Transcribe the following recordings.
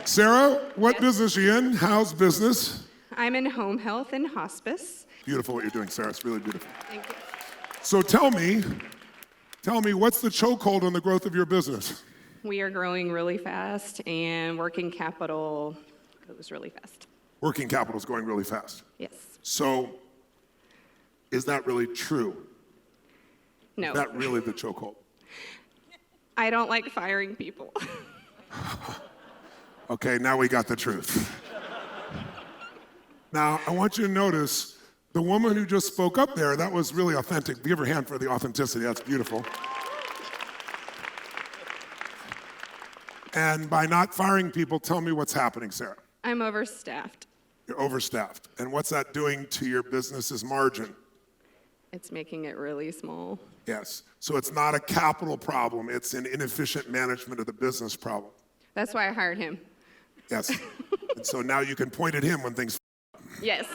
Sarah, what business are you in? How's business? I'm in home health and hospice. Beautiful what you're doing, Sarah. It's really beautiful. Thank you. So tell me, what's the chokehold on the growth of your business? We are growing really fast, and working capital goes really fast. Working capital is going really fast. Yes. So is that really true? No. Is that really the chokehold? I don't like firing people. Okay, now we got the truth. Now, I want you to notice the woman who just spoke up there, that was really authentic. Give her a hand for the authenticity. That's beautiful. And by not firing people, tell me what's happening, Sarah. I'm overstaffed. You're overstaffed. And what's that doing to your business's margin? It's making it really small. Yes. So it's not a capital problem. It's an inefficient management of the business problem. That's why I hired him. Yes. And so now you can point at him when things. Yes.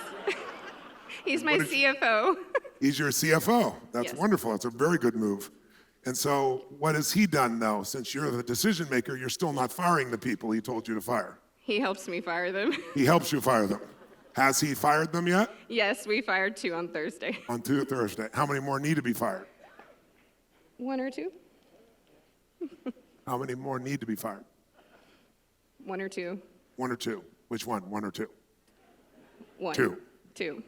He's my CFO. He's your CFO. That's Yes. wonderful. That's a very good move. And so what has he done, though? Since you're the decision maker, you're still not firing the people he told you to fire. He helps me fire them. He helps you fire them. Has he fired them yet? Yes, we fired 2 on Thursday. On Thursday. How many more need to be fired? 1 or 2? How many more need to be fired? 1 or 2. 1 or 2. Which one? 1 or 2? 1. 2. 2.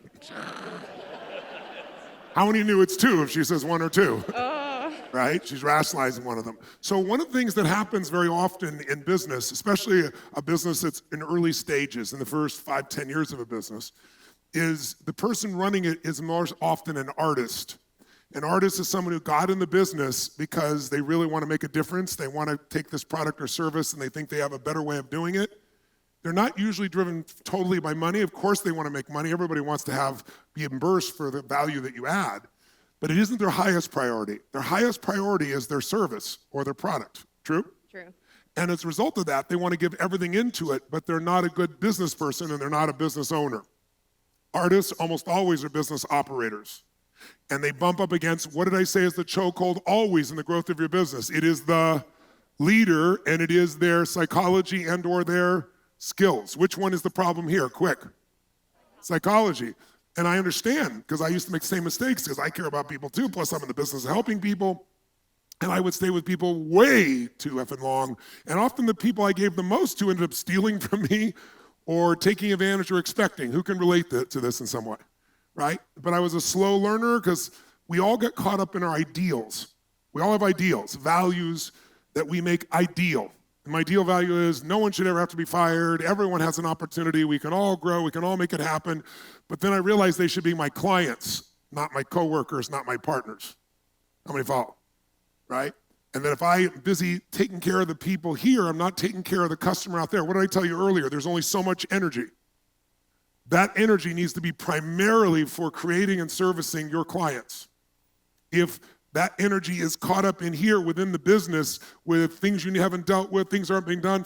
How many knew it's 2 if she says 1 or 2? Right? She's rationalizing one of them. So one of the things that happens very often in business, especially a business that's in early stages, in the first 5, 10 years of a business, is the person running it is more often an artist. An artist is someone who got in the business because they really want to make a difference. They want to take this product or service and they think they have a better way of doing it. They're not usually driven totally by money. Of course they want to make money. Everybody wants to be reimbursed for the value that you add. But it isn't their highest priority. Their highest priority is their service or their product. True? True. And as a result of that, they want to give everything into it, but they're not a good business person and they're not a business owner. Artists almost always are business operators. And they bump up against, what did I say is the chokehold always in the growth of your business? It is the leader and it is their psychology and or their skills. Which one is the problem here? Quick. Psychology. And I understand, because I used to make the same mistakes, because I care about people too, plus I'm in the business of helping people. And I would stay with people way too effing long. And often the people I gave the most to ended up stealing from me or taking advantage or expecting. Who can relate to this in some way, right? But I was a slow learner because we all get caught up in our ideals. We all have ideals, values that we make ideal. And my ideal value is no one should ever have to be fired. Everyone has an opportunity. We can all grow. We can all make it happen. But then I realized they should be my clients, not my coworkers, not my partners. How many follow? Right? And then if I'm busy taking care of the people here, I'm not taking care of the customer out there. What did I tell you earlier? There's only so much energy. That energy needs to be primarily for creating and servicing your clients. If that energy is caught up in here within the business with things you haven't dealt with, things aren't being done,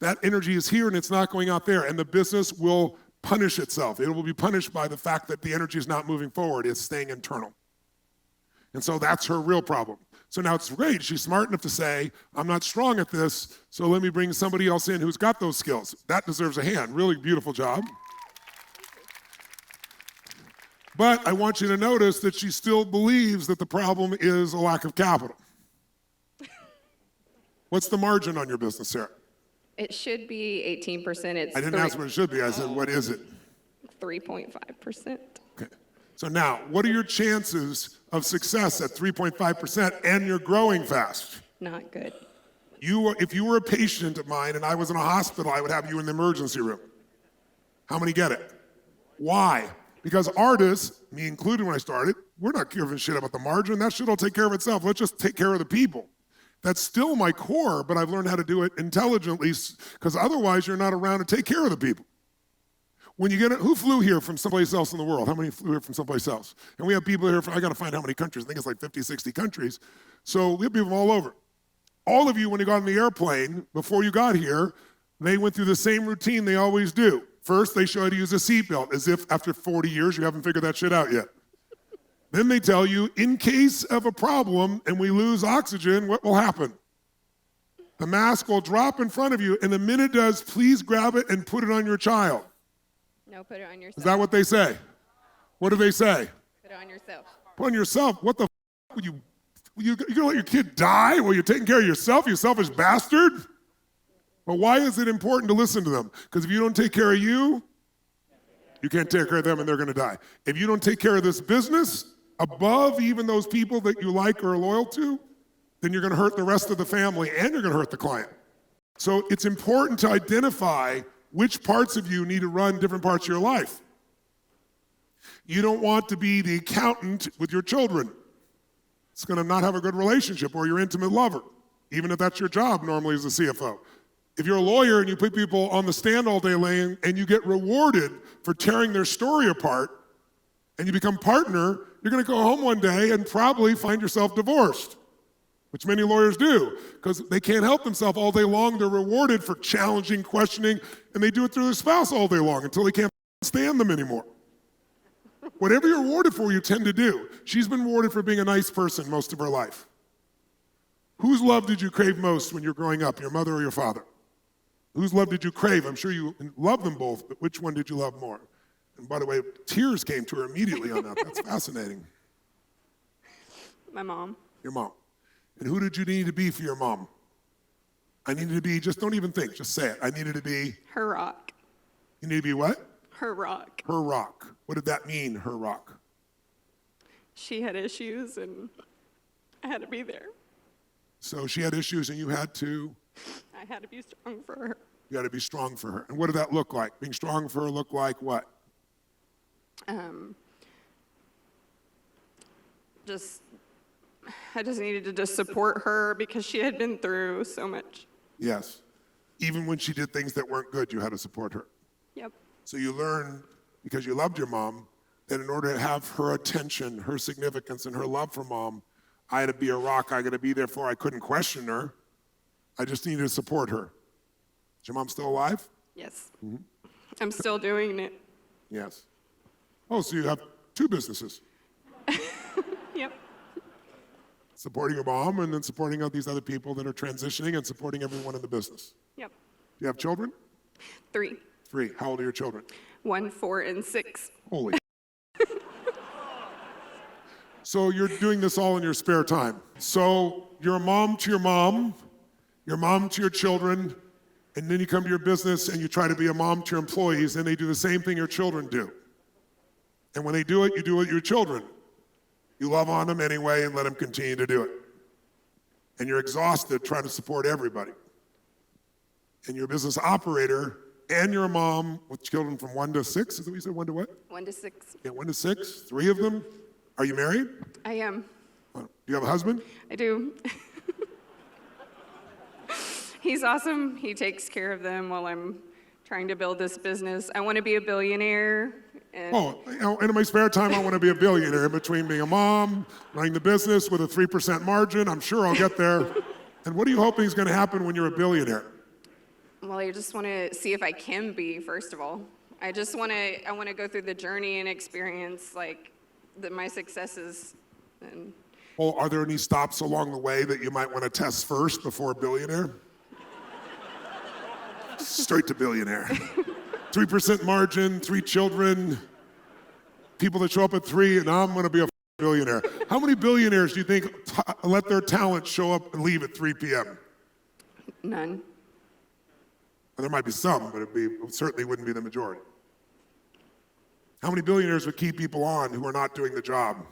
that energy is here and it's not going out there. And the business will punish itself. It will be punished by the fact that the energy is not moving forward. It's staying internal. And so that's her real problem. So now it's great. She's smart enough to say, I'm not strong at this, so let me bring somebody else in who's got those skills. That deserves a hand. Really beautiful job. But I want you to notice that she still believes that the problem is a lack of capital. What's the margin on your business, Sarah? It should be 18%. I didn't ask what it should be. I said, what is it? 3.5%. Okay. So now, what are your chances of success at 3.5% and you're growing fast? Not good. If you were a patient of mine and I was in a hospital, I would have you in the emergency room. How many get it? Why? Because artists, me included when I started, we're not giving a shit about the margin. That shit will take care of itself. Let's just take care of the people. That's still my core, but I've learned how to do it intelligently because otherwise you're not around to take care of the people. When you who flew here from someplace else in the world? How many flew here from someplace else? And we have people here from, I got to find how many countries. I think it's like 50, 60 countries. So we have people from all over. All of you, when you got on the airplane, before you got here, they went through the same routine they always do. First, they show you how to use a seatbelt, as if after 40 years you haven't figured that shit out yet. Then they tell you, in case of a problem and we lose oxygen, what will happen? The mask will drop in front of you, and the minute it does, please grab it and put it on your child. No, put it on yourself. Is that what they say? What do they say? Put it on yourself. Put on yourself. What the f*** would you gonna let your kid die while you're taking care of yourself, you selfish bastard? But why is it important to listen to them? Because if you don't take care of you, you can't take care of them and they're gonna die. If you don't take care of this business above even those people that you like or are loyal to, then you're gonna hurt the rest of the family and you're gonna hurt the client. So it's important to identify which parts of you need to run different parts of your life. You don't want to be the accountant with your children. It's gonna not have a good relationship, or your intimate lover, even if that's your job normally as a CFO. If you're a lawyer and you put people on the stand all day long and you get rewarded for tearing their story apart and you become partner, you're gonna go home one day and probably find yourself divorced, which many lawyers do, because they can't help themselves all day long. They're rewarded for challenging, questioning, and they do it through their spouse all day long until they can't stand them anymore. Whatever you're rewarded for, you tend to do. She's been rewarded for being a nice person most of her life. Whose love did you crave most when you were growing up, your mother or your father? Whose love did you crave? I'm sure you love them both, but which one did you love more? And by the way, tears came to her immediately on that. That's fascinating. My mom. Your mom. And who did you need to be for your mom? I needed to be, just don't even think, just say it. I needed to be? Her rock. You need to be what? Her rock. Her rock. What did that mean, her rock? She had issues and I had to be there. So she had issues and you had to? I had to be strong for her. You had to be strong for her. And what did that look like? Being strong for her look like what? I just needed to just support her because she had been through so much. Yes. Even when she did things that weren't good, you had to support her. Yep. So you learned, because you loved your mom, that in order to have her attention, her significance, and her love for mom, I had to be a rock. I got to be there for her. I couldn't question her. I just needed to support her. Is your mom still alive? Yes. Mm-hmm. I'm still doing it. Yes. Oh, so you have two businesses. Yep. Supporting your mom and then supporting all these other people that are transitioning and supporting everyone in the business. Yep. Do you have children? 3. 3. How old are your children? 1, 4, and 6. Holy. So you're doing this all in your spare time. So you're a mom to your mom to your children, and then you come to your business and you try to be a mom to your employees, and they do the same thing your children do. And when they do it, you do it with your children. You love on them anyway and let them continue to do it. And you're exhausted trying to support everybody. And you're a business operator, and you're a mom with children from 1 to 6. Is that what you said? 1 to what? 1 to 6. Yeah, 1 to 6. 3 of them. Are you married? I am. Do you have a husband? I do. He's awesome. He takes care of them while I'm trying to build this business. I want to be a billionaire. And in my spare time, I want to be a billionaire. In between being a mom, running the business with a 3% margin, I'm sure I'll get there. And what are you hoping is going to happen when you're a billionaire? Well, I just want to see if I can be, first of all. I want to go through the journey and experience my successes. And Well, are there any stops along the way that you might want to test first before a billionaire? Straight to billionaire. 3% margin, 3 children, people that show up at 3, and I'm going to be a billionaire. How many billionaires do you think let their talent show up and leave at 3 p.m.? None. Well, there might be some, but it certainly wouldn't be the majority. How many billionaires would keep people on who are not doing the job?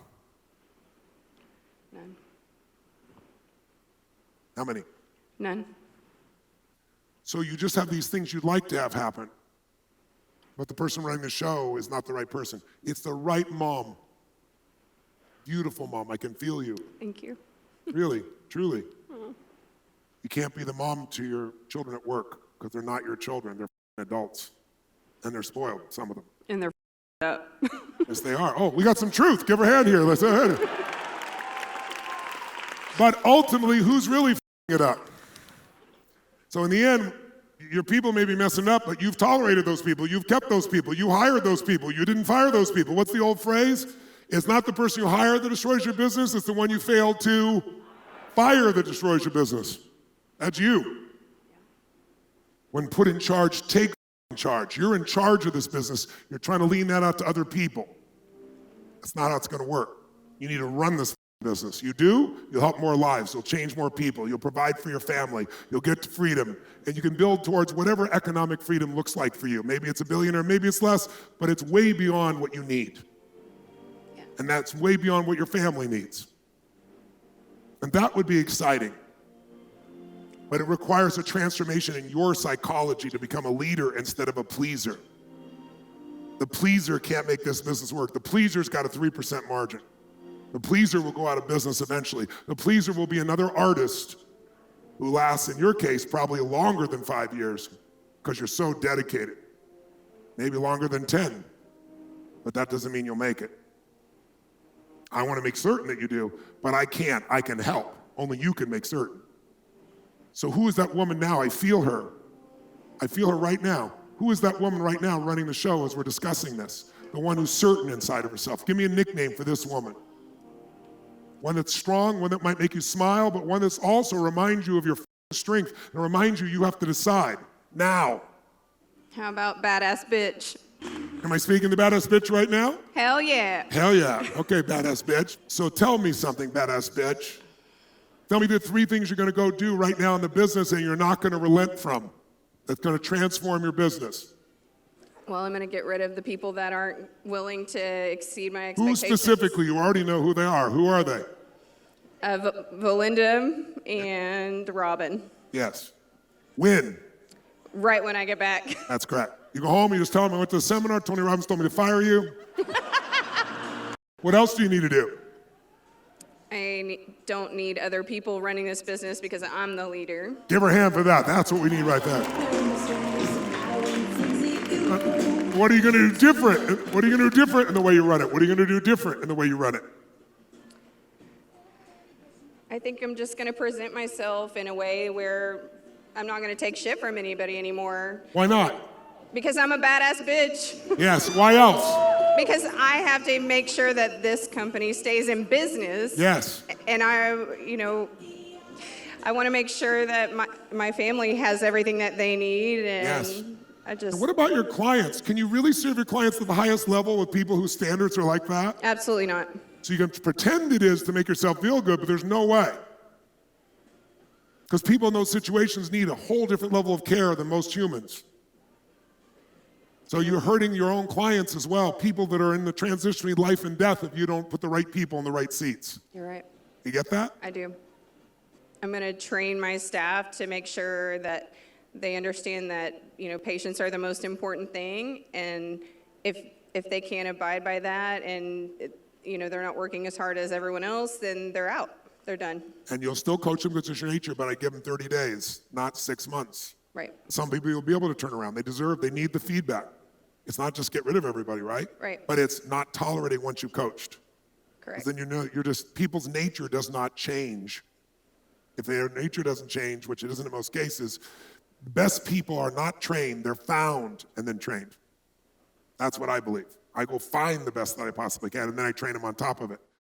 None. How many? None. So you just have these things you'd like to have happen, but the person running the show is not the right person. It's the right mom. Beautiful mom, I can feel you. Thank you. Really, truly. You can't be the mom to your children at work because they're not your children, they're adults. And they're spoiled, some of them. And they're up. Yes, they are. Oh, we got some truth. Give her a hand here. Let's go ahead. But ultimately, who's really it up? So in the end, your people may be messing up, but you've tolerated those people. You've kept those people. You hired those people. You didn't fire those people. What's the old phrase? It's not the person you hired that destroys your business. It's the one you failed to fire that destroys your business. That's you. When put in charge, take in charge. You're in charge of this business. You're trying to lean that out to other people. That's not how it's going to work. You need to run this business. You do, you'll help more lives. You'll change more people. You'll provide for your family. You'll get to freedom. And you can build towards whatever economic freedom looks like for you. Maybe it's $1 billion or maybe it's less, but it's way beyond what you need. Yeah. And that's way beyond what your family needs. And that would be exciting. But it requires a transformation in your psychology to become a leader instead of a pleaser. The pleaser can't make this business work. The pleaser's got a 3% margin. The pleaser will go out of business eventually. The pleaser will be another artist who lasts, in your case, probably longer than 5 years because you're so dedicated. Maybe longer than 10, but that doesn't mean you'll make it. I want to make certain that you do, but I can't. I can help. Only you can make certain. So who is that woman now? I feel her. I feel her right now. Who is that woman right now running the show as we're discussing this? The one who's certain inside of herself. Give me a nickname for this woman. One that's strong, one that might make you smile, but one that's also reminds you of your strength and reminds you have to decide now. How about badass bitch? Am I speaking to badass bitch right now? Hell yeah. Hell yeah. Okay, badass bitch. So tell me something, badass bitch. Tell me the 3 things you're going to go do right now in the business and you're not going to relent from. That's going to transform your business. Well, I'm going to get rid of the people that aren't willing to exceed my Who expectations. specifically? You already know who they are. Who are they? Valinda and Robin. Yes. When? Right when I get back. That's correct. You go home, you just tell them I went to a seminar, Tony Robbins told me to fire you. What else do you need to do? Don't need other people running this business because I'm the leader. Give her a hand for that. That's what we need right there. What are you going to do different? What are you going to do different in the way you run it? What are you going to do different in the way you run it? I think I'm just going to present myself in a way where I'm not going to take shit from anybody anymore. Why not? Because I'm a badass bitch. Yes. Why else? Because I have to make sure that this company stays in business. Yes. And I want to make sure that my family has everything that they need. And Yes. And what about your clients? Can you really serve your clients at the highest level with people whose standards are like that? Absolutely not. So you can pretend it is to make yourself feel good, but there's no way. Because people in those situations need a whole different level of care than most humans. So you're hurting your own clients as well, people that are in the transition between life and death if you don't put the right people in the right seats. You're right. You get that? I do. I'm going to train my staff to make sure that they understand that, patients are the most important thing. And if they can't abide by that and, they're not working as hard as everyone else, then they're out. They're done. And you'll still coach them because it's your nature, but I give them 30 days, not 6 months. Right. Some people you'll be able to turn around. They need the feedback. It's not just get rid of everybody, right? Right. But it's not tolerating once you've coached. Correct. Then people's nature does not change. If their nature doesn't change, which it isn't in most cases, the best people are not trained, they're found and then trained. That's what I believe. I go find the best that I possibly can and then I train them on top of it.